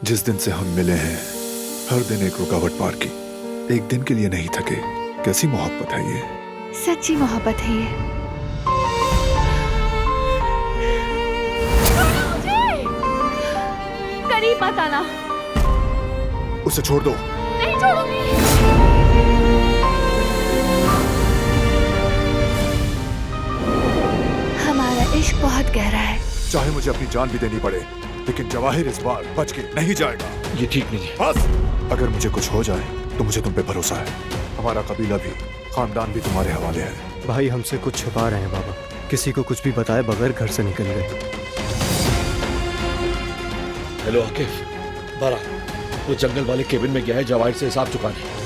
जिस दिन से हम मिले हैं हर दिन एक रुकावट पार की, एक दिन के लिए नहीं थके। कैसी मोहब्बत है ये? सच्ची मोहब्बत है ये। करीब मत आना। उसे छोड़ दो। नहीं छोड़ूंगी। हमारा इश्क बहुत गहरा है। चाहे मुझे अपनी जान भी देनी पड़े, लेकिन जवाहिर इस बार बच के नहीं जाएगा। ये ठीक नहीं है। बस, अगर मुझे कुछ हो जाए तो मुझे तुम पे भरोसा है। हमारा कबीला भी, खानदान भी तुम्हारे हवाले है। भाई हमसे कुछ छुपा रहे हैं बाबा, किसी को कुछ भी बताए बगैर घर से निकल गए। हेलो आकिफ, बारा, वो जंगल वाले केबिन में गया है जवाहिर से हिसाब चुकाने।